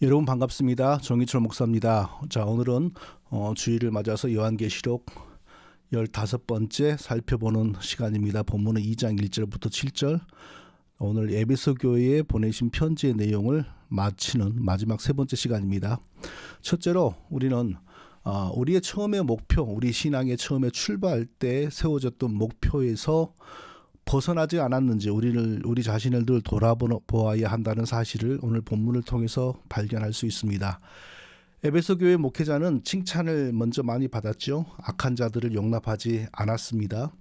여러분 반갑습니다. 정희철 목사입니다. 자, 오늘은 주일을 맞아서 요한계시록 15번째 살펴보는 시간입니다. 본문은 2장 1절부터 7절. 오늘 에베소 교회에 보내신 편지의 내용을 마치는 마지막 세 번째 시간입니다. 첫째로 우리는 우리의 처음의 목표, 우리 신앙의 처음에 출발할 때 세워졌던 목표에서 벗어나지 않았는지 우리 자신을 늘 돌아보아야 한다는 사실을 오늘 본문을 통해서 발견할 수 있습니다. 에베소 교회 목회자는 칭찬을 먼저 많이 받았죠. 악한 자들을 용납하지 않았습니다.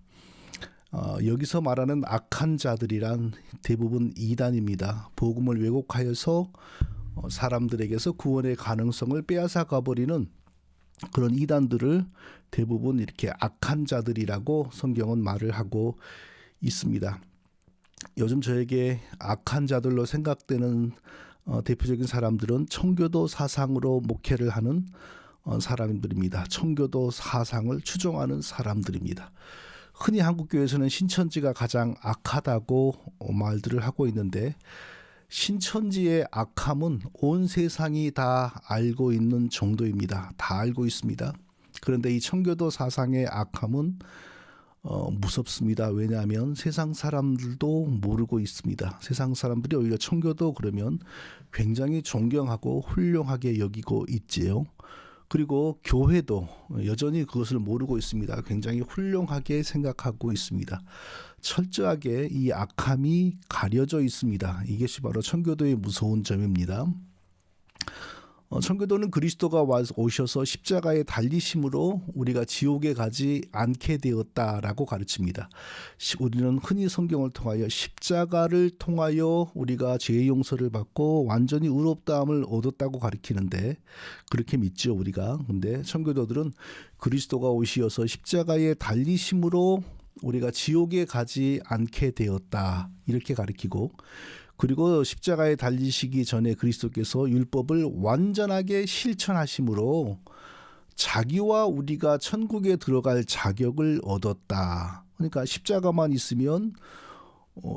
여기서 말하는 악한 자들이란 대부분 이단입니다. 복음을 왜곡하여서 사람들에게서 구원의 가능성을 빼앗아 가버리는 그런 이단들을 대부분 이렇게 악한 자들이라고 성경은 말을 하고 있습니다. 요즘 저에게 악한 자들로 생각되는 대표적인 사람들은 청교도 사상으로 목회를 하는 사람들입니다. 청교도 사상을 추종하는 사람들입니다. 흔히 한국교회에서는 신천지가 가장 악하다고 말들을 하고 있는데, 신천지의 악함은 온 세상이 다 알고 있는 정도입니다. 다 알고 있습니다. 그런데 이 청교도 사상의 악함은 무섭습니다. 왜냐하면 세상 사람들도 모르고 있습니다. 세상 사람들이 오히려 청교도 그러면 굉장히 존경하고 훌륭하게 여기고 있지요. 그리고 교회도 여전히 그것을 모르고 있습니다. 굉장히 훌륭하게 생각하고 있습니다. 철저하게 이 악함이 가려져 있습니다. 이것이 바로 청교도의 무서운 점입니다. 청교도는 그리스도가 오셔서 십자가에 달리심으로 우리가 지옥에 가지 않게 되었다라고 가르칩니다. 우리는 흔히 성경을 통하여 십자가를 통하여 우리가 죄의 용서를 받고 완전히 의롭다함을 얻었다고 가르치는데, 그렇게 믿죠 우리가. 근데 청교도들은 그리스도가 오시어서 십자가에 달리심으로 우리가 지옥에 가지 않게 되었다 이렇게 가르치고, 그리고 십자가에 달리시기 전에 그리스도께서 율법을 완전하게 실천하심으로 자기와 우리가 천국에 들어갈 자격을 얻었다. 그러니까 십자가만 있으면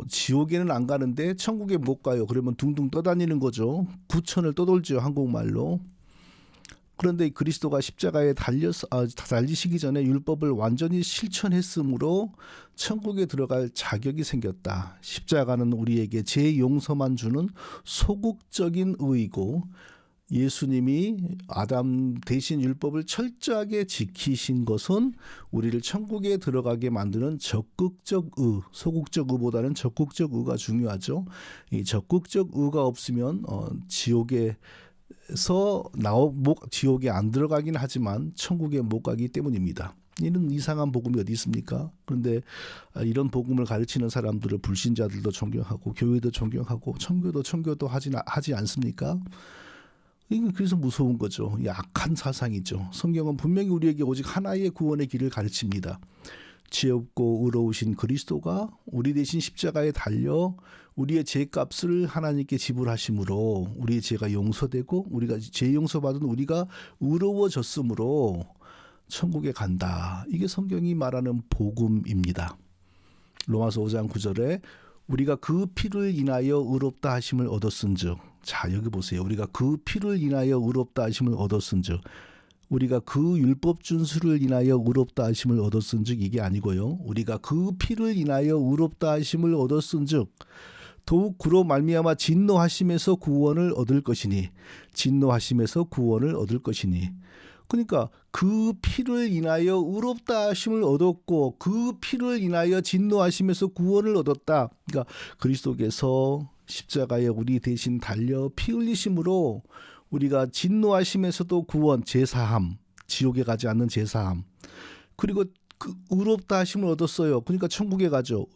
지옥에는 안 가는데 천국에 못 가요. 그러면 둥둥 떠다니는 거죠. 구천을 떠돌죠, 한국말로. 그런데 그리스도가 십자가에 달리시기 전에 율법을 완전히 실천했으므로 천국에 들어갈 자격이 생겼다. 십자가는 우리에게 죄 용서만 주는 소극적인 의이고, 예수님이 아담 대신 율법을 철저하게 지키신 것은 우리를 천국에 들어가게 만드는 적극적 의, 소극적 의보다는 적극적 의가 중요하죠. 이 적극적 의가 없으면 지옥에 안 들어가긴 하지만 천국에 못 가기 때문입니다. 이런 이상한 복음이 어디 있습니까? 그런데 이런 복음을 가르치는 사람들을 불신자들도 존경하고 교회도 존경하고 청교도 하지 않습니까? 그래서 무서운 거죠. 이 악한 사상이죠. 성경은 분명히 우리에게 오직 하나의 구원의 길을 가르칩니다. 지혜 없고 의로우신 그리스도가 우리 대신 십자가에 달려 우리의 죄값을 하나님께 지불하심으로 우리의 죄가 용서되고, 우리가 죄 용서받은 우리가 의로워졌으므로 천국에 간다. 이게 성경이 말하는 복음입니다. 로마서 5장 9절에 우리가 그 피를 인하여 의롭다 하심을 얻었은즉, 자 여기 보세요. 우리가 그 피를 인하여 의롭다 하심을 얻었은즉, 우리가 그 율법 준수를 인하여 의롭다 하심을 얻었은즉, 이게 아니고요. 우리가 그 피를 인하여 의롭다 하심을 얻었은즉 더욱 그로 말미암아 진노하심에서 구원을 얻을 것이니, 진노하심에서 구원을 얻을 것이니. 그러니까 그 피를 인하여 의롭다 하심을 얻었고 그 피를 인하여 진노하심에서 구원을 얻었다. 그러니까 그리스도께서 십자가에 우리 대신 달려 피 흘리심으로 우리가 진노하심에서도 구원, 제사함, 지옥에 가지 않는 제사함, 그리고 그 의롭다 하심을 얻었어요. 그러니까 천국에 가죠.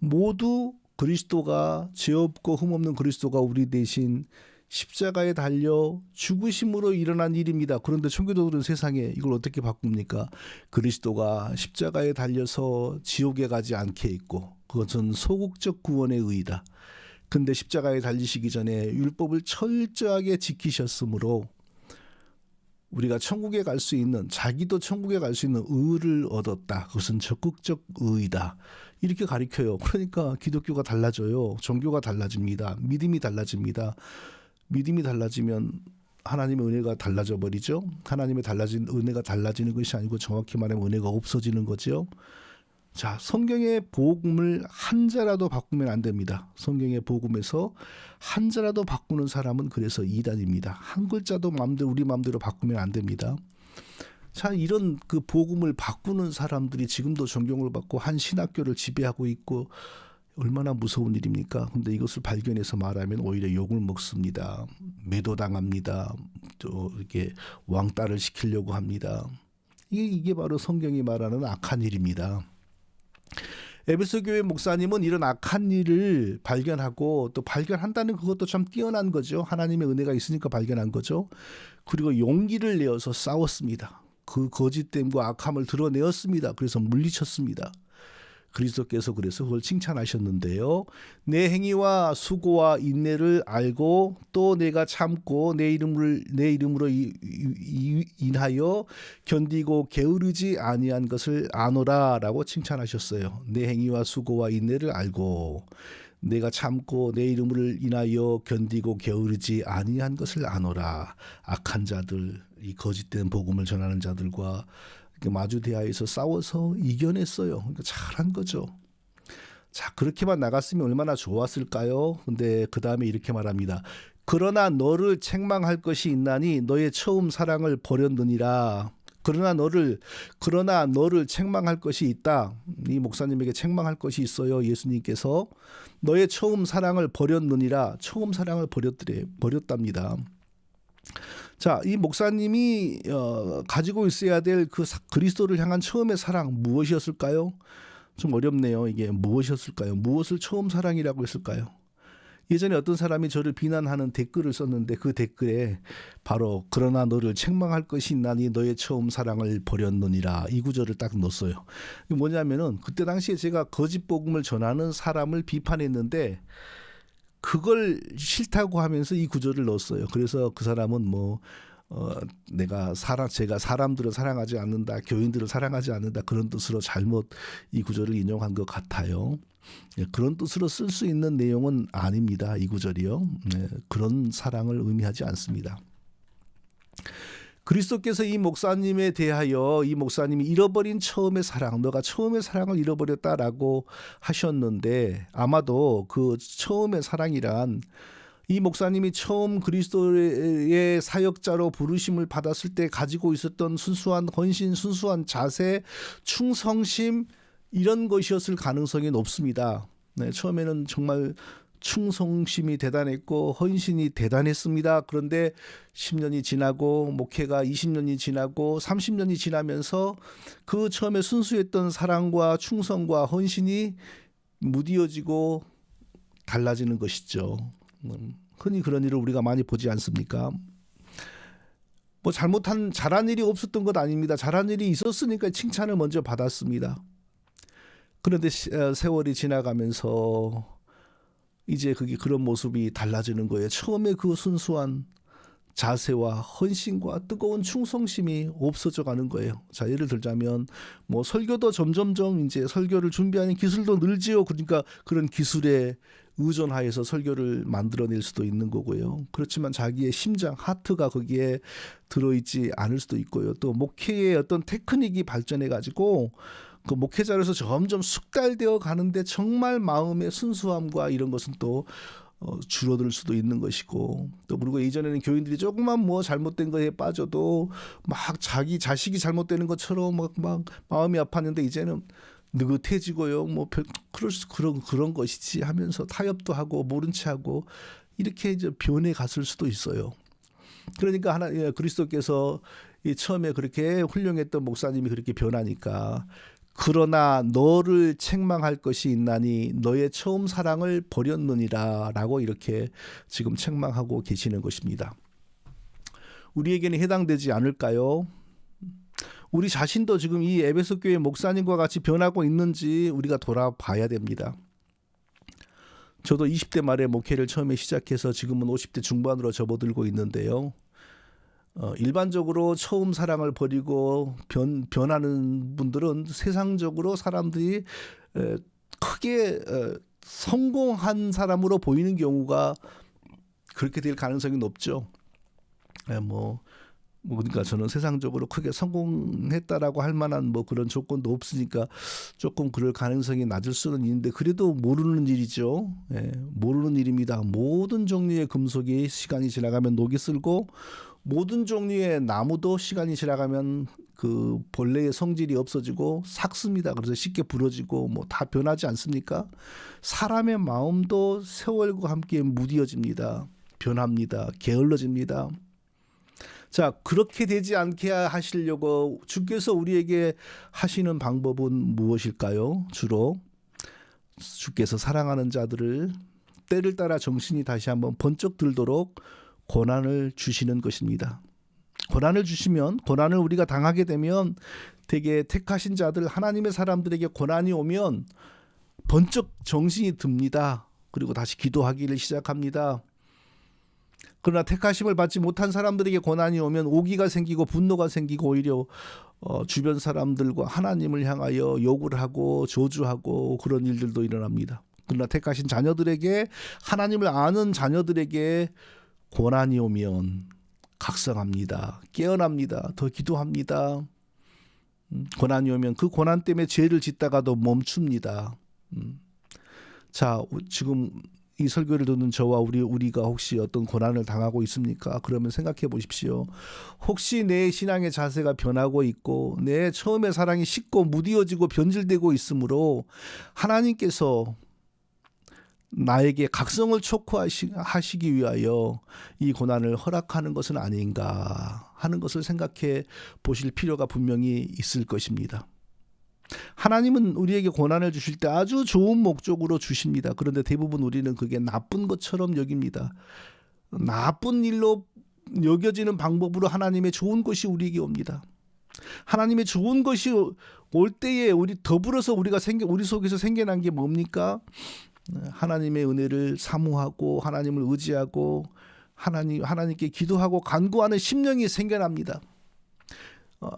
모두 그리스도가, 죄 없고 흠 없는 그리스도가 우리 대신 십자가에 달려 죽으심으로 일어난 일입니다. 그런데 청교도들은 세상에 이걸 어떻게 바꿉니까? 그리스도가 십자가에 달려서 지옥에 가지 않게 했고, 그것은 소극적 구원의 의의다. 근데 십자가에 달리시기 전에 율법을 철저하게 지키셨으므로 우리가 천국에 갈 수 있는, 자기도 천국에 갈 수 있는 의를 얻었다. 그것은 적극적 의이다. 이렇게 가르쳐요. 그러니까 기독교가 달라져요. 종교가 달라집니다. 믿음이 달라집니다. 믿음이 달라지면 하나님의 은혜가 달라져 버리죠. 하나님의 은혜가 달라지는 것이 아니고 정확히 말하면 은혜가 없어지는 거죠. 자, 성경의 복음을 한 자라도 바꾸면 안 됩니다. 성경의 복음에서 한 자라도 바꾸는 사람은 그래서 이단입니다. 한 글자도 우리 마음대로 바꾸면 안 됩니다. 자, 이런 그 복음을 바꾸는 사람들이 지금도 존경을 받고 한 신학교를 지배하고 있고 얼마나 무서운 일입니까? 근데 이것을 발견해서 말하면 오히려 욕을 먹습니다. 매도당합니다. 또 이렇게 왕따를 시키려고 합니다. 이게 바로 성경이 말하는 악한 일입니다. 에베소 교회 목사님은 이런 악한 일을 발견하고 또 발견한다는 그것도 참 뛰어난 거죠. 하나님의 은혜가 있으니까 발견한 거죠. 그리고 용기를 내어서 싸웠습니다. 그 거짓됨과 악함을 드러내었습니다. 그래서 물리쳤습니다. 그리스도께서 그래서 그걸 칭찬하셨는데요. 내 행위와 수고와 인내를 알고 또 내가 참고 내 이름으로 인하여 견디고 게으르지 아니한 것을 아노라라고 칭찬하셨어요. 내 행위와 수고와 인내를 알고 내가 참고 내 이름을 인하여 견디고 게으르지 아니한 것을 아노라. 악한 자들, 이 거짓된 복음을 전하는 자들과 마주 대하여서 싸워서 이겨냈어요. 그러니까 잘한 거죠. 자, 그렇게만 나갔으면 얼마나 좋았을까요? 근데 그 다음에 이렇게 말합니다. 그러나 너를 책망할 것이 있나니 너의 처음 사랑을 버렸느니라. 그러나 너를 책망할 것이 있다. 이 목사님에게 책망할 것이 있어요. 예수님께서 너의 처음 사랑을 버렸느니라. 처음 사랑을 버렸답니다. 자, 이 목사님이 가지고 있어야 될 그 그리스도를 향한 처음의 사랑 무엇이었을까요? 좀 어렵네요. 이게 무엇이었을까요? 무엇을 처음 사랑이라고 했을까요? 예전에 어떤 사람이 저를 비난하는 댓글을 썼는데 그 댓글에 바로 그러나 너를 책망할 것이 있나니 너의 처음 사랑을 버렸느니라 이 구절을 딱 넣었어요. 이게 뭐냐면은 그때 당시에 제가 거짓 복음을 전하는 사람을 비판했는데 그걸 싫다고 하면서 이 구절을 넣었어요. 그래서 그 사람은 제가 사람들을 사랑하지 않는다, 교인들을 사랑하지 않는다 그런 뜻으로 잘못 이 구절을 인용한 것 같아요. 그런 뜻으로 쓸 수 있는 내용은 아닙니다. 이 구절이요. 그런 사랑을 의미하지 않습니다. 그리스도께서 이 목사님에 대하여 이 목사님이 잃어버린 처음의 사랑, 너가 처음의 사랑을 잃어버렸다라고 하셨는데 아마도 그 처음의 사랑이란 이 목사님이 처음 그리스도의 사역자로 부르심을 받았을 때 가지고 있었던 순수한 헌신, 순수한 자세, 충성심 이런 것이었을 가능성이 높습니다. 네, 처음에는 정말 충성심이 대단했고 헌신이 대단했습니다. 그런데 10년이 지나고 목회가 20년이 지나고 30년이 지나면서 그 처음에 순수했던 사랑과 충성과 헌신이 무디어지고 달라지는 것이죠. 흔히 그런 일을 우리가 많이 보지 않습니까? 잘한 일이 없었던 것 아닙니다. 잘한 일이 있었으니까 칭찬을 먼저 받았습니다. 그런데 세월이 지나가면서 이제 그런 모습이 달라지는 거예요. 처음에 그 순수한 자세와 헌신과 뜨거운 충성심이 없어져 가는 거예요. 자, 예를 들자면 설교도 점점점 이제 설교를 준비하는 기술도 늘지요. 그러니까 그런 기술에 의존하여서 설교를 만들어낼 수도 있는 거고요. 그렇지만 자기의 심장, 하트가 거기에 들어있지 않을 수도 있고요. 또 목회의 어떤 테크닉이 발전해 가지고 그 목회자로서 점점 숙달되어 가는데 정말 마음의 순수함과 이런 것은 또 줄어들 수도 있는 것이고 또 그리고 이전에는 교인들이 조금만 잘못된 거에 빠져도 막 자기 자식이 잘못되는 것처럼 막 마음이 아팠는데 이제는 느긋해지고요. 그런 것이지 하면서 타협도 하고 모른 채 하고 이렇게 이제 변해 갔을 수도 있어요. 그러니까 그리스도께서 처음에 그렇게 훌륭했던 목사님이 그렇게 변하니까 그러나 너를 책망할 것이 있나니 너의 처음 사랑을 버렸느니라 라고 이렇게 지금 책망하고 계시는 것입니다. 우리에게는 해당되지 않을까요? 우리 자신도 지금 이 에베소 교회 목사님과 같이 변하고 있는지 우리가 돌아봐야 됩니다. 저도 20대 말에 목회를 처음에 시작해서 지금은 50대 중반으로 접어들고 있는데요. 일반적으로 처음 사랑을 버리고 변하는 분들은 세상적으로 사람들이 크게 성공한 사람으로 보이는 경우가 그렇게 될 가능성이 높죠. 예, 그러니까 저는 세상적으로 크게 성공했다라고 할 만한 그런 조건도 없으니까 조금 그럴 가능성이 낮을 수는 있는데 그래도 모르는 일이죠. 예, 모르는 일입니다. 모든 종류의 금속이 시간이 지나가면 녹이 슬고 모든 종류의 나무도 시간이 지나가면 그 본래의 성질이 없어지고 삭습니다. 그래서 쉽게 부러지고 다 변하지 않습니까? 사람의 마음도 세월과 함께 무뎌집니다. 변합니다. 게을러집니다. 자, 그렇게 되지 않게 하시려고 주께서 우리에게 하시는 방법은 무엇일까요? 주로 주께서 사랑하는 자들을 때를 따라 정신이 다시 한번 번쩍 들도록 고난을 주시는 것입니다. 고난을 주시면, 고난을 우리가 당하게 되면 되게 택하신 자들, 하나님의 사람들에게 고난이 오면 번쩍 정신이 듭니다. 그리고 다시 기도하기를 시작합니다. 그러나 택하심을 받지 못한 사람들에게 고난이 오면 오기가 생기고 분노가 생기고 오히려 주변 사람들과 하나님을 향하여 욕을 하고 저주하고 그런 일들도 일어납니다. 그러나 택하신 자녀들에게, 하나님을 아는 자녀들에게 고난이 오면 각성합니다. 깨어납니다. 더 기도합니다. 고난이 오면 그 고난 때문에 죄를 짓다가도 멈춥니다. 자, 지금 이 설교를 듣는 저와 우리가 혹시 어떤 고난을 당하고 있습니까? 그러면 생각해 보십시오. 혹시 내 신앙의 자세가 변하고 있고 내 처음의 사랑이 식고 무디어지고 변질되고 있으므로 하나님께서 나에게 각성을 촉구하시기 위하여 이 고난을 허락하는 것은 아닌가 하는 것을 생각해 보실 필요가 분명히 있을 것입니다. 하나님은 우리에게 고난을 주실 때 아주 좋은 목적으로 주십니다. 그런데 대부분 우리는 그게 나쁜 것처럼 여깁니다. 나쁜 일로 여겨지는 방법으로 하나님의 좋은 것이 우리에게 옵니다. 하나님의 좋은 것이 올 때에 더불어서 우리 속에서 생겨난 게 뭡니까? 하나님의 은혜를 사모하고 하나님을 의지하고 하나님께 기도하고 간구하는 심령이 생겨납니다.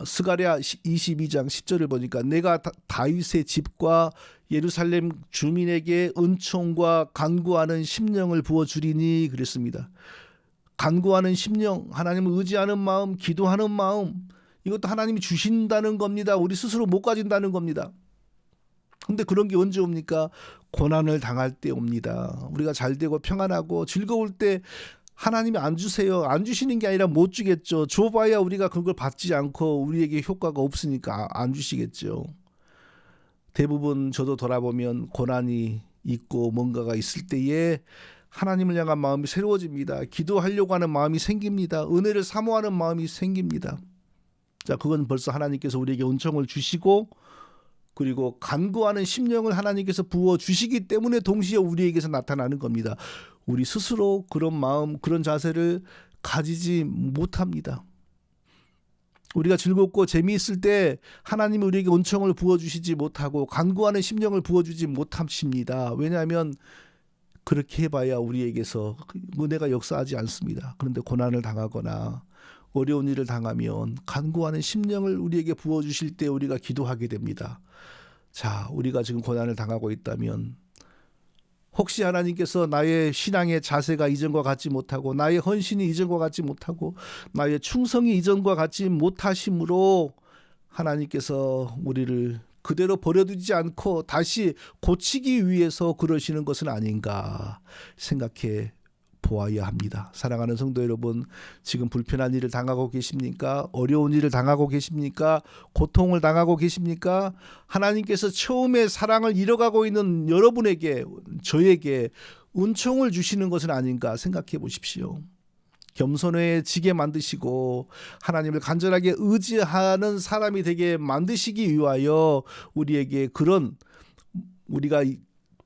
스가랴 22장 10절을 보니까 내가 다윗의 집과 예루살렘 주민에게 은총과 간구하는 심령을 부어주리니 그랬습니다. 간구하는 심령, 하나님을 의지하는 마음, 기도하는 마음, 이것도 하나님이 주신다는 겁니다. 우리 스스로 못 가진다는 겁니다. 근데 그런 게 언제 옵니까? 고난을 당할 때 옵니다. 우리가 잘 되고 평안하고 즐거울 때 하나님이 안 주세요. 안 주시는 게 아니라 못 주겠죠. 줘봐야 우리가 그걸 받지 않고 우리에게 효과가 없으니까 안 주시겠죠. 대부분 저도 돌아보면 고난이 있고 뭔가가 있을 때에 하나님을 향한 마음이 새로워집니다. 기도하려고 하는 마음이 생깁니다. 은혜를 사모하는 마음이 생깁니다. 자, 그건 벌써 하나님께서 우리에게 은총을 주시고 그리고 간구하는 심령을 하나님께서 부어주시기 때문에 동시에 우리에게서 나타나는 겁니다. 우리 스스로 그런 마음, 그런 자세를 가지지 못합니다. 우리가 즐겁고 재미있을 때 하나님이 우리에게 은총을 부어주시지 못하고 간구하는 심령을 부어주지 못하십니다. 왜냐하면 그렇게 해봐야 우리에게서 은혜가 역사하지 않습니다. 그런데 고난을 당하거나 어려운 일을 당하면 간구하는 심령을 우리에게 부어주실 때 우리가 기도하게 됩니다. 자, 우리가 지금 고난을 당하고 있다면 혹시 하나님께서 나의 신앙의 자세가 이전과 같지 못하고 나의 헌신이 이전과 같지 못하고 나의 충성이 이전과 같지 못하심으로 하나님께서 우리를 그대로 버려두지 않고 다시 고치기 위해서 그러시는 것은 아닌가 생각해 보아야 합니다. 사랑하는 성도 여러분, 지금 불편한 일을 당하고 계십니까? 어려운 일을 당하고 계십니까? 고통을 당하고 계십니까? 하나님께서 처음에 사랑을 잃어가고 있는 여러분에게, 저에게 은총을 주시는 것은 아닌가 생각해 보십시오. 겸손해지게 만드시고 하나님을 간절하게 의지하는 사람이 되게 만드시기 위하여 우리에게 그런 우리가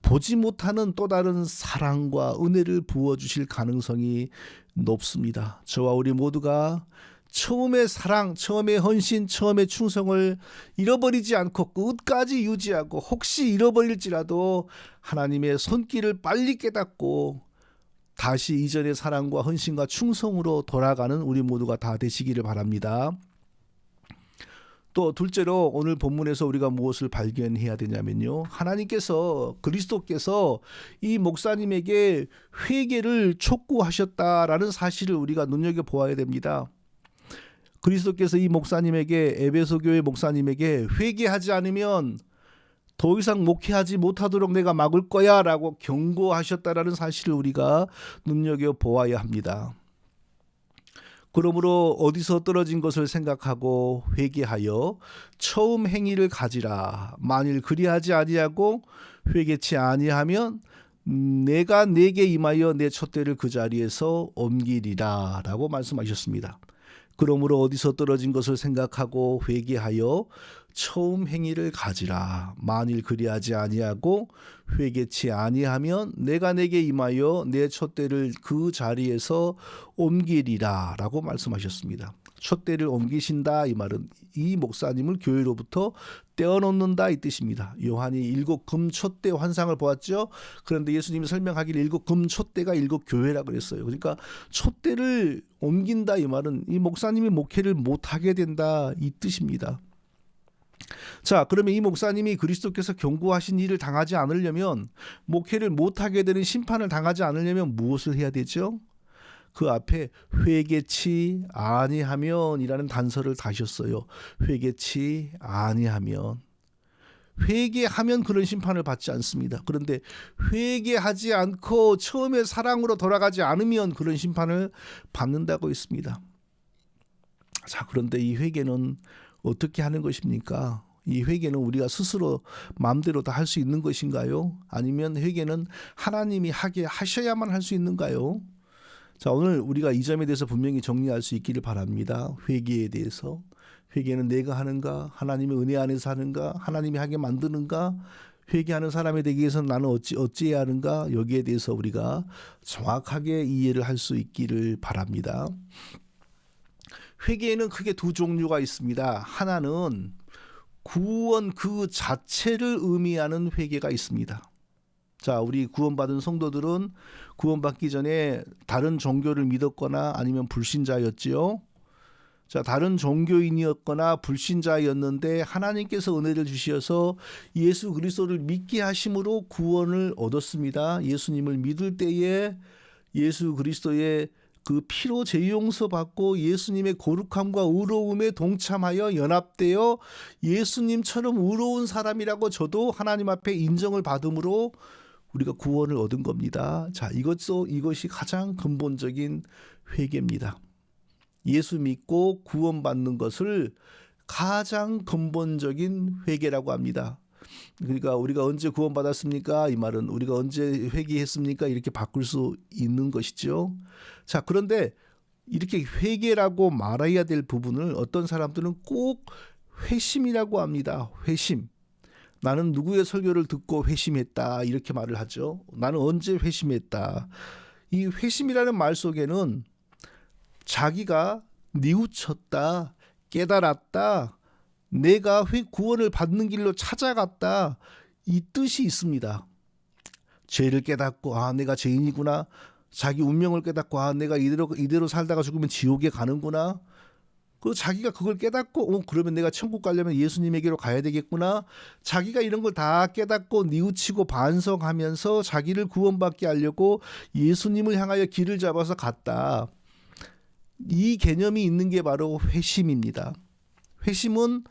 보지 못하는 또 다른 사랑과 은혜를 부어주실 가능성이 높습니다. 저와 우리 모두가 처음의 사랑, 처음의 헌신, 처음의 충성을 잃어버리지 않고 끝까지 유지하고 혹시 잃어버릴지라도 하나님의 손길을 빨리 깨닫고 다시 이전의 사랑과 헌신과 충성으로 돌아가는 우리 모두가 다 되시기를 바랍니다. 또 둘째로 오늘 본문에서 우리가 무엇을 발견해야 되냐면요. 하나님께서 그리스도께서 이 목사님에게 회개를 촉구하셨다라는 사실을 우리가 눈여겨보아야 됩니다. 그리스도께서 이 목사님에게 에베소 교회 목사님에게 회개하지 않으면 더 이상 목회하지 못하도록 내가 막을 거야 라고 경고하셨다라는 사실을 우리가 눈여겨보아야 합니다. 그러므로 어디서 떨어진 것을 생각하고 회개하여 처음 행위를 가지라. 만일 그리하지 아니하고 회개치 아니하면 내가 네게 임하여 내 촛대를 그 자리에서 옮기리라 라고 말씀하셨습니다. 그러므로 어디서 떨어진 것을 생각하고 회개하여 처음 행위를 가지라. 만일 그리하지 아니하고 회개치 아니하면 내가 내게 임하여 내 촛대를 그 자리에서 옮기리라 라고 말씀하셨습니다. 촛대를 옮기신다 이 말은 이 목사님을 교회로부터 떼어놓는다 이 뜻입니다. 요한이 7 금촛대 환상을 보았죠. 그런데 예수님이 설명하기를 7 금촛대가 7 교회라 그랬어요. 그러니까 촛대를 옮긴다 이 말은 이 목사님이 목회를 못하게 된다 이 뜻입니다. 자, 그러면 이 목사님이 그리스도께서 경고하신 일을 당하지 않으려면, 목회를 못하게 되는 심판을 당하지 않으려면 무엇을 해야 되죠? 그 앞에 회개치 아니하면이라는 단서를 다셨어요. 회개치 아니하면. 회개하면 그런 심판을 받지 않습니다. 그런데 회개하지 않고 처음에 사랑으로 돌아가지 않으면 그런 심판을 받는다고 했습니다. 자, 그런데 이 회개는 어떻게 하는 것입니까? 이 회개는 우리가 스스로 마음대로 다 할 수 있는 것인가요? 아니면 회개는 하나님이 하게 하셔야만 할 수 있는가요? 자, 오늘 우리가 이 점에 대해서 분명히 정리할 수 있기를 바랍니다. 회개에 대해서. 회개는 내가 하는가? 하나님의 은혜 안에서 하는가? 하나님이 하게 만드는가? 회개하는 사람이 되기 위해서는 나는 어찌해야 하는가? 여기에 대해서 우리가 정확하게 이해를 할 수 있기를 바랍니다. 회개에는 크게 두 종류가 있습니다. 하나는 구원 그 자체를 의미하는 회개가 있습니다. 자, 우리 구원받은 성도들은 구원받기 전에 다른 종교를 믿었거나 아니면 불신자였지요. 자, 다른 종교인이었거나 불신자였는데 하나님께서 은혜를 주셔서 예수 그리스도를 믿게 하심으로 구원을 얻었습니다. 예수님을 믿을 때에 예수 그리스도의 그 피로 죄 용서 받고 예수님의 거룩함과 의로움에 동참하여 연합되어 예수님처럼 의로운 사람이라고 저도 하나님 앞에 인정을 받음으로 우리가 구원을 얻은 겁니다. 자, 이것이 가장 근본적인 회개입니다. 예수 믿고 구원받는 것을 가장 근본적인 회개라고 합니다. 그러니까 우리가 언제 구원받았습니까? 이 말은 우리가 언제 회개했습니까? 이렇게 바꿀 수 있는 것이죠. 자, 그런데 이렇게 회개라고 말해야 될 부분을 어떤 사람들은 꼭 회심이라고 합니다. 회심. 나는 누구의 설교를 듣고 회심했다 이렇게 말을 하죠. 나는 언제 회심했다. 이 회심이라는 말 속에는 자기가 뉘우쳤다, 깨달았다, 내가 구원을 받는 길로 찾아갔다 이 뜻이 있습니다. 죄를 깨닫고 내가 죄인이구나. 자기 운명을 깨닫고 내가 이대로 살다가 죽으면 지옥에 가는구나. 그 자기가 그걸 깨닫고 그러면 내가 천국 가려면 예수님에게로 가야 되겠구나. 자기가 이런 걸 다 깨닫고 뉘우치고 반성하면서 자기를 구원받게 하려고 예수님을 향하여 길을 잡아서 갔다. 이 개념이 있는 게 바로 회심입니다. 회심은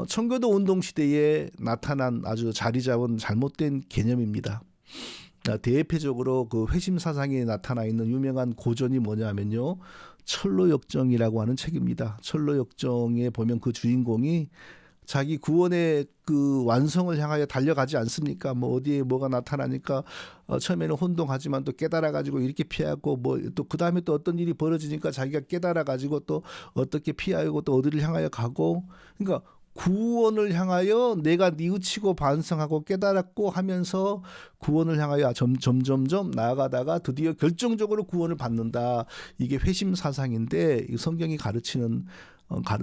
청교도 운동 시대에 나타난 아주 자리 잡은 잘못된 개념입니다. 대표적으로 그 회심 사상에 나타나 있는 유명한 고전이 뭐냐면요, 철로역정이라고 하는 책입니다. 철로역정에 보면 그 주인공이 자기 구원의 그 완성을 향하여 달려가지 않습니까? 뭐 어디에 뭐가 나타나니까 처음에는 혼동하지만 또 깨달아가지고 이렇게 피하고 뭐 또 그 다음에 또 어떤 일이 벌어지니까 자기가 깨달아가지고 또 어떻게 피하고 또 어디를 향하여 가고, 그러니까 구원을 향하여 내가 뉘우치고 반성하고 깨달았고 하면서 구원을 향하여 점점점 나아가다가 드디어 결정적으로 구원을 받는다. 이게 회심 사상인데 성경이 가르치는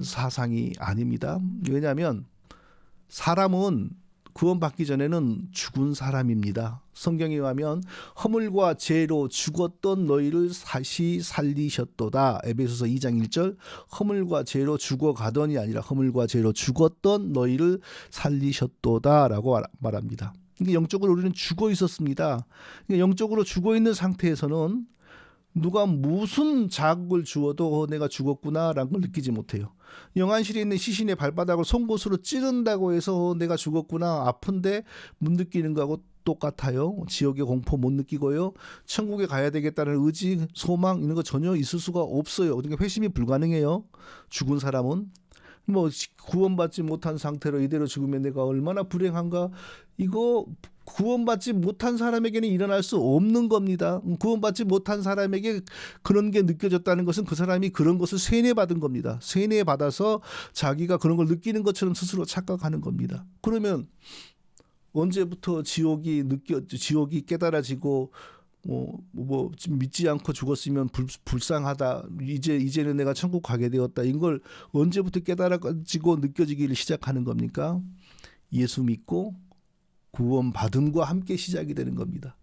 사상이 아닙니다. 왜냐하면 사람은 구원받기 전에는 죽은 사람입니다. 성경에 의하면 허물과 죄로 죽었던 너희를 다시 살리셨도다. 에베소서 2장 1절. 허물과 죄로 죽어가던이 아니라 허물과 죄로 죽었던 너희를 살리셨도다라고 말합니다. 영적으로 우리는 죽어 있었습니다. 영적으로 죽어 있는 상태에서는 누가 무슨 자극을 주어도 내가 죽었구나라는 걸 느끼지 못해요. 영안실에 있는 시신의 발바닥을 송곳으로 찌른다고 해서 내가 죽었구나, 아픈데 못 느끼는 거하고 똑같아요. 지옥의 공포 못 느끼고요. 천국에 가야 되겠다는 의지, 소망 이런 거 전혀 있을 수가 없어요. 그러니까 회심이 불가능해요. 죽은 사람은. 뭐 구원받지 못한 상태로 이대로 죽으면 내가 얼마나 불행한가. 이거 구원받지 못한 사람에게는 일어날 수 없는 겁니다. 구원받지 못한 사람에게 그런 게 느껴졌다는 것은 그 사람이 그런 것을 세뇌받은 겁니다. 세뇌받아서 자기가 그런 걸 느끼는 것처럼 스스로 착각하는 겁니다. 그러면 언제부터 지옥이 깨달아지고 지금 믿지 않고 죽었으면 불쌍하다. 이제는 내가 천국 가게 되었다. 이걸 언제부터 깨달아지고 느껴지기를 시작하는 겁니까? 예수 믿고 구원받음과 함께 시작이 되는 겁니다.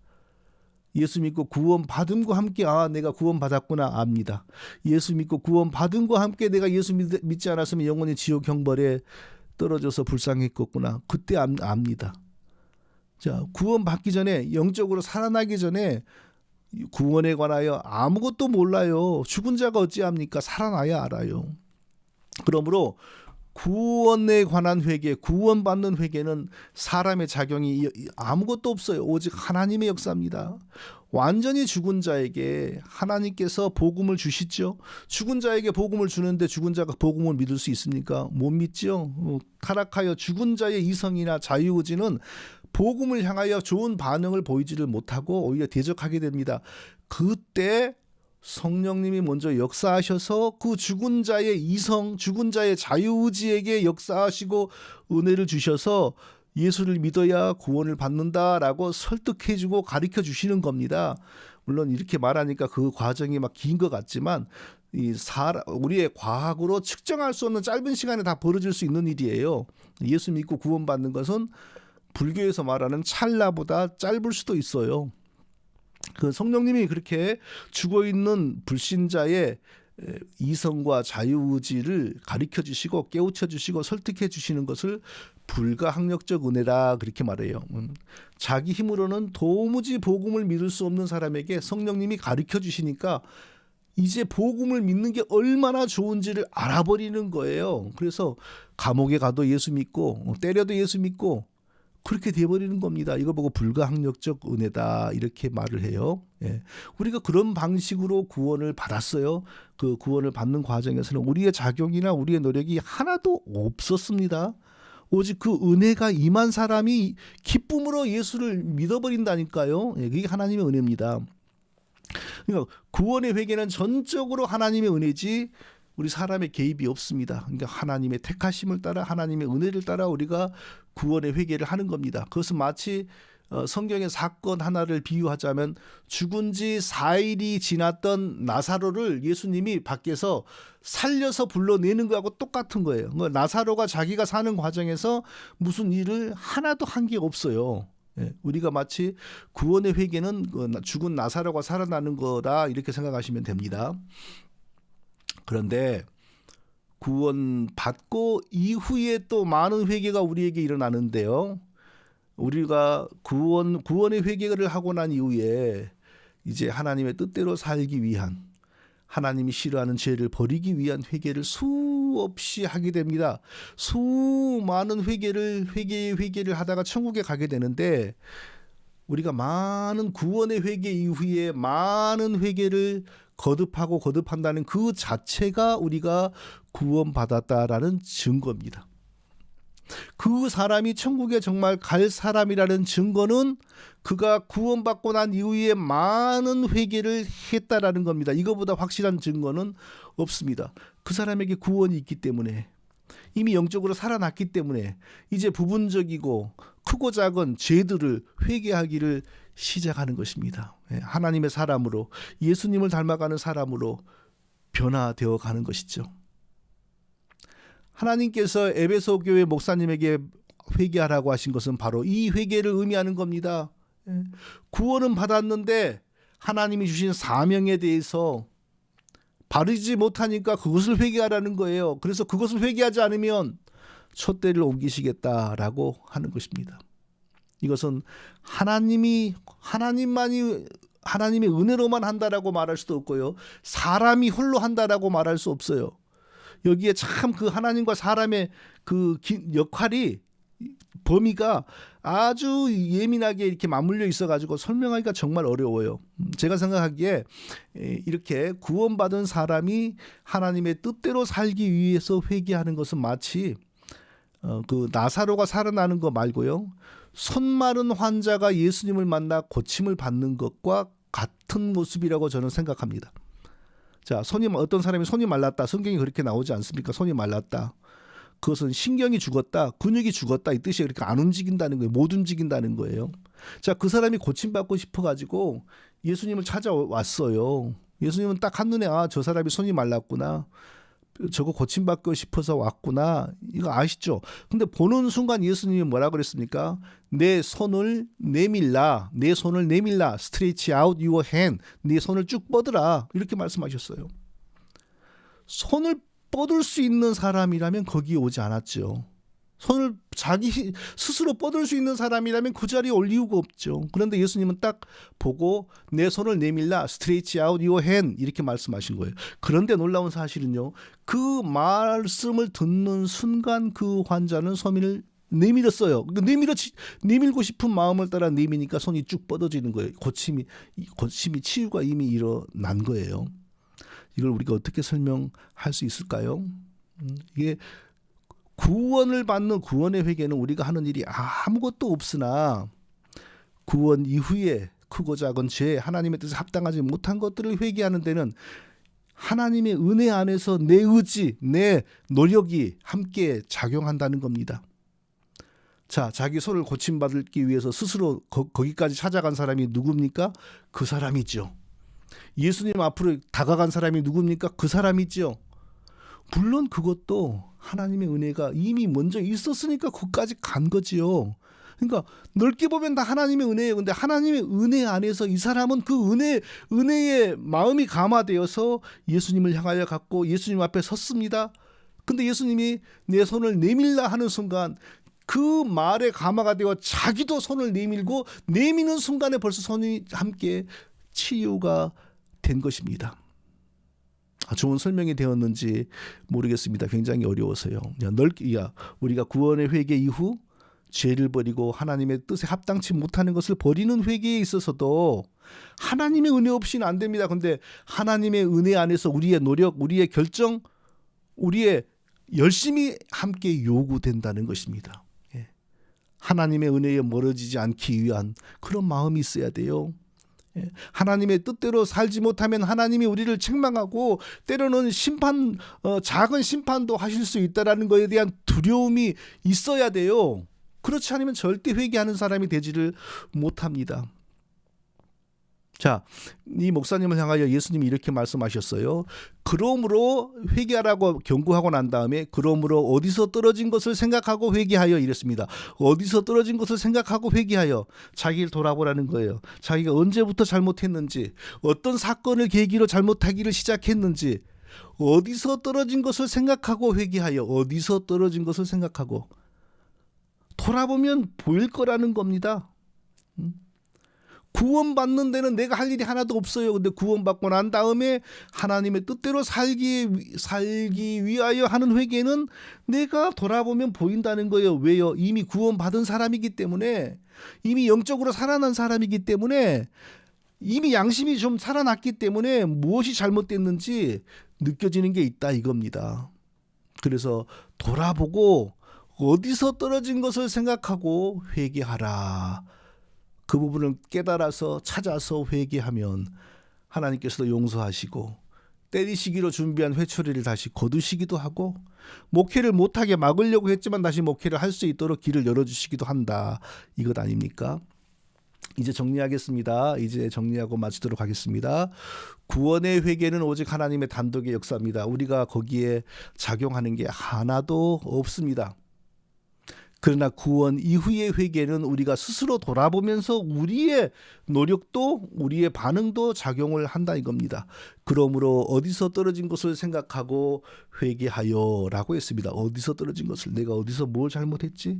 예수 믿고 구원받음과 함께 내가 구원받았구나 압니다. 예수 믿고 구원받음과 함께 내가 예수 믿지 않았으면 영원히 지옥 형벌에 떨어져서 불쌍했겠구나. 그때 압니다. 자, 구원받기 전에, 영적으로 살아나기 전에 구원에 관하여 아무것도 몰라요. 죽은 자가 어찌합니까? 살아나야 알아요. 그러므로 구원에 관한 회개, 구원받는 회개는 사람의 작용이 아무것도 없어요. 오직 하나님의 역사입니다. 완전히 죽은 자에게 하나님께서 복음을 주시죠. 죽은 자에게 복음을 주는데 죽은 자가 복음을 믿을 수 있습니까? 못 믿죠. 타락하여 죽은 자의 이성이나 자유의지는 복음을 향하여 좋은 반응을 보이지를 못하고 오히려 대적하게 됩니다. 그때 성령님이 먼저 역사하셔서 그 죽은 자의 이성, 죽은 자의 자유의지에게 역사하시고 은혜를 주셔서 예수를 믿어야 구원을 받는다라고 설득해주고 가르쳐 주시는 겁니다. 물론 이렇게 말하니까 그 과정이 막 긴 것 같지만 우리의 과학으로 측정할 수 없는 짧은 시간에 다 벌어질 수 있는 일이에요. 예수 믿고 구원받는 것은 불교에서 말하는 찰나보다 짧을 수도 있어요. 그 성령님이 그렇게 죽어있는 불신자의 이성과 자유의지를 가르쳐 주시고 깨우쳐 주시고 설득해 주시는 것을 불가항력적 은혜라 그렇게 말해요. 자기 힘으로는 도무지 복음을 믿을 수 없는 사람에게 성령님이 가르쳐 주시니까 이제 복음을 믿는 게 얼마나 좋은지를 알아버리는 거예요. 그래서 감옥에 가도 예수 믿고 때려도 예수 믿고 그렇게 돼버리는 겁니다. 이거 보고 불가항력적 은혜다 이렇게 말을 해요. 예. 우리가 그런 방식으로 구원을 받았어요. 그 구원을 받는 과정에서는 우리의 작용이나 우리의 노력이 하나도 없었습니다. 오직 그 은혜가 임한 사람이 기쁨으로 예수를 믿어버린다니까요. 예, 그게 하나님의 은혜입니다. 그러니까 구원의 회개는 전적으로 하나님의 은혜지 우리 사람의 개입이 없습니다. 그러니까 하나님의 택하심을 따라 하나님의 은혜를 따라 우리가 구원의 회개를 하는 겁니다. 그것은 마치 성경의 사건 하나를 비유하자면 죽은 지 4일이 지났던 나사로를 예수님이 밖에서 살려서 불러내는 거하고 똑같은 거예요. 나사로가 자기가 사는 과정에서 무슨 일을 하나도 한 게 없어요. 우리가 마치 구원의 회개는 죽은 나사로가 살아나는 거다 이렇게 생각하시면 됩니다. 그런데 구원 받고 이후에 또 많은 회개가 우리에게 일어나는데요. 우리가 구원의 회개를 하고 난 이후에 이제 하나님의 뜻대로 살기 위한 하나님이 싫어하는 죄를 버리기 위한 회개를 수없이 하게 됩니다. 수많은 회개를 하다가 천국에 가게 되는데 우리가 많은 구원의 회개 이후에 많은 회개를 거듭한다는 그 자체가 우리가 구원받았다라는 증거입니다. 그 사람이 천국에 정말 갈 사람이라는 증거는 그가 구원받고 난 이후에 많은 회개를 했다라는 겁니다. 이거보다 확실한 증거는 없습니다. 그 사람에게 구원이 있기 때문에 이미 영적으로 살아났기 때문에 이제 부분적이고 크고 작은 죄들을 회개하기를 시작하는 것입니다. 하나님의 사람으로 예수님을 닮아가는 사람으로 변화되어 가는 것이죠. 하나님께서 에베소 교회 목사님에게 회개하라고 하신 것은 바로 이 회개를 의미하는 겁니다. 구원은 받았는데 하나님이 주신 사명에 대해서 바르지 못하니까 그것을 회개하라는 거예요. 그래서 그것을 회개하지 않으면 촛대를 옮기시겠다라고 하는 것입니다. 이것은 하나님이 하나님의 은혜로만 한다라고 말할 수도 없고요. 사람이 홀로 한다라고 말할 수 없어요. 여기에 참 그 하나님과 사람의 그 역할이 범위가 아주 예민하게 이렇게 맞물려 있어가지고 설명하기가 정말 어려워요. 제가 생각하기에 이렇게 구원받은 사람이 하나님의 뜻대로 살기 위해서 회개하는 것은 마치 그 나사로가 살아나는 거 말고요. 손 마른 환자가 예수님을 만나 고침을 받는 것과 같은 모습이라고 저는 생각합니다. 자, 어떤 사람이 손이 말랐다. 성경이 그렇게 나오지 않습니까? 손이 말랐다. 그것은 신경이 죽었다, 근육이 죽었다 이 뜻이 그렇게 안 움직인다는 거예요. 못 움직인다는 거예요. 자, 그 사람이 고침받고 싶어가지고 예수님을 찾아왔어요. 예수님은 딱 한눈에 저 사람이 손이 말랐구나. 저거 고침받고 싶어서 왔구나. 이거 아시죠? 근데 보는 순간 예수님이 뭐라 그랬습니까? 내 손을 내밀라. Stretch out your hand. 네 손을 쭉 뻗으라. 이렇게 말씀하셨어요. 손을 뻗을 수 있는 사람이라면 거기에 오지 않았죠. 손을 자기 스스로 뻗을 수 있는 사람이라면 그 자리에 올 이유가 없죠. 그런데 예수님은 딱 보고 내 손을 내밀라, stretch out your hand 이렇게 말씀하신 거예요. 그런데 놀라운 사실은요. 그 말씀을 듣는 순간 그 환자는 손을 내밀었어요. 내밀고 싶은 마음을 따라 내미니까 손이 쭉 뻗어지는 거예요. 고침이 치유가 이미 일어난 거예요. 이걸 우리가 어떻게 설명할 수 있을까요? 이게 구원을 받는 구원의 회개는 우리가 하는 일이 아무것도 없으나 구원 이후에 크고 작은 죄, 하나님의 뜻에 합당하지 못한 것들을 회개하는 데는 하나님의 은혜 안에서 내 의지, 내 노력이 함께 작용한다는 겁니다. 자, 자기 손을 고침받기 위해서 스스로 거기까지 찾아간 사람이 누굽니까? 그 사람이죠. 예수님 앞으로 다가간 사람이 누굽니까? 그 사람이죠. 물론 그것도 하나님의 은혜가 이미 먼저 있었으니까 거기까지 간 거지요. 그러니까 넓게 보면 다 하나님의 은혜예요. 근데 하나님의 은혜 안에서 이 사람은 그 은혜의 마음이 감화되어서 예수님을 향하여 갔고 예수님 앞에 섰습니다. 근데 예수님이 내 손을 내밀라 하는 순간 그 말에 감화가 되어 자기도 손을 내미는 순간에 벌써 손이 함께 치유가 된 것입니다. 좋은 설명이 되었는지 모르겠습니다. 굉장히 어려워서요. 우리가 구원의 회개 이후 죄를 버리고 하나님의 뜻에 합당치 못하는 것을 버리는 회개에 있어서도 하나님의 은혜 없이는 안 됩니다. 그런데 하나님의 은혜 안에서 우리의 노력, 우리의 결정, 우리의 열심이 함께 요구된다는 것입니다. 하나님의 은혜에 멀어지지 않기 위한 그런 마음이 있어야 돼요. 하나님의 뜻대로 살지 못하면 하나님이 우리를 책망하고 때로는 작은 심판도 하실 수 있다는 것에 대한 두려움이 있어야 돼요. 그렇지 않으면 절대 회개하는 사람이 되지를 못합니다. 자, 이 목사님을 향하여 예수님이 이렇게 말씀하셨어요. 그러므로 회개하라고 경고하고 난 다음에 그러므로 어디서 떨어진 것을 생각하고 회개하여 이랬습니다. 어디서 떨어진 것을 생각하고 회개하여 자기를 돌아보라는 거예요. 자기가 언제부터 잘못했는지, 어떤 사건을 계기로 잘못하기를 시작했는지, 어디서 떨어진 것을 생각하고 회개하여, 어디서 떨어진 것을 생각하고 돌아보면 보일 거라는 겁니다. 구원받는 데는 내가 할 일이 하나도 없어요. 근데 구원받고 난 다음에 하나님의 뜻대로 살기 위하여 하는 회개는 내가 돌아보면 보인다는 거예요. 왜요? 이미 구원받은 사람이기 때문에, 이미 영적으로 살아난 사람이기 때문에, 이미 양심이 좀 살아났기 때문에 무엇이 잘못됐는지 느껴지는 게 있다 이겁니다. 그래서 돌아보고 어디서 떨어진 것을 생각하고 회개하라. 그 부분을 깨달아서 찾아서 회개하면 하나님께서도 용서하시고 때리시기로 준비한 회초리를 다시 거두시기도 하고 목회를 못하게 막으려고 했지만 다시 목회를 할 수 있도록 길을 열어주시기도 한다. 이것 아닙니까? 이제 정리하겠습니다. 이제 정리하고 마치도록 하겠습니다. 구원의 회개는 오직 하나님의 단독의 역사입니다. 우리가 거기에 작용하는 게 하나도 없습니다. 그러나 구원 이후의 회개는 우리가 스스로 돌아보면서 우리의 노력도 우리의 반응도 작용을 한다 이겁니다. 그러므로 어디서 떨어진 것을 생각하고 회개하여라고 했습니다. 어디서 떨어진 것을, 내가 어디서 뭘 잘못했지?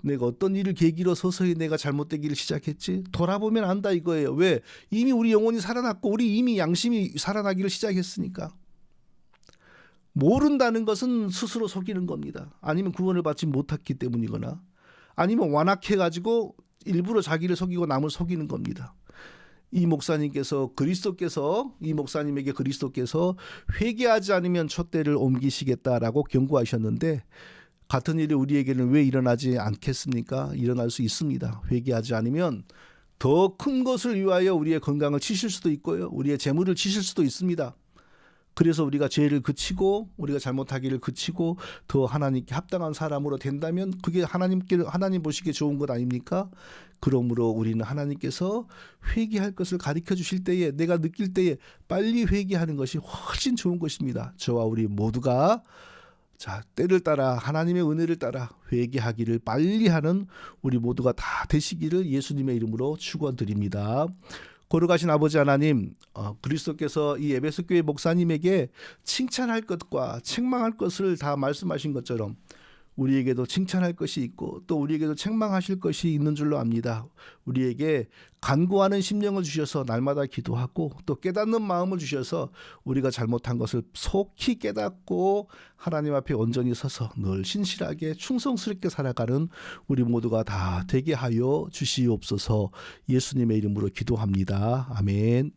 내가 어떤 일을 계기로 서서히 내가 잘못되기를 시작했지? 돌아보면 안다 이거예요. 왜? 이미 우리 영혼이 살아났고 우리 이미 양심이 살아나기를 시작했으니까. 모른다는 것은 스스로 속이는 겁니다. 아니면 구원을 받지 못했기 때문이거나 아니면 완악해가지고 일부러 자기를 속이고 남을 속이는 겁니다. 이 목사님에게 그리스도께서 회개하지 않으면 촛대를 옮기시겠다라고 경고하셨는데 같은 일이 우리에게는 왜 일어나지 않겠습니까? 일어날 수 있습니다. 회개하지 않으면 더 큰 것을 위하여 우리의 건강을 치실 수도 있고요. 우리의 재물을 치실 수도 있습니다. 그래서 우리가 죄를 그치고 우리가 잘못하기를 그치고 더 하나님께 합당한 사람으로 된다면 그게 하나님 보시기에 좋은 것 아닙니까? 그러므로 우리는 하나님께서 회개할 것을 가르쳐 주실 때에 내가 느낄 때에 빨리 회개하는 것이 훨씬 좋은 것입니다. 저와 우리 모두가 때를 따라 하나님의 은혜를 따라 회개하기를 빨리 하는 우리 모두가 다 되시기를 예수님의 이름으로 축원드립니다. 거룩하신 아버지 하나님, 그리스도께서 이 에베소 교회 목사님에게 칭찬할 것과 책망할 것을 다 말씀하신 것처럼 우리에게도 칭찬할 것이 있고 또 우리에게도 책망하실 것이 있는 줄로 압니다. 우리에게 간구하는 심령을 주셔서 날마다 기도하고 또 깨닫는 마음을 주셔서 우리가 잘못한 것을 속히 깨닫고 하나님 앞에 온전히 서서 늘 신실하게 충성스럽게 살아가는 우리 모두가 다 되게 하여 주시옵소서. 예수님의 이름으로 기도합니다. 아멘.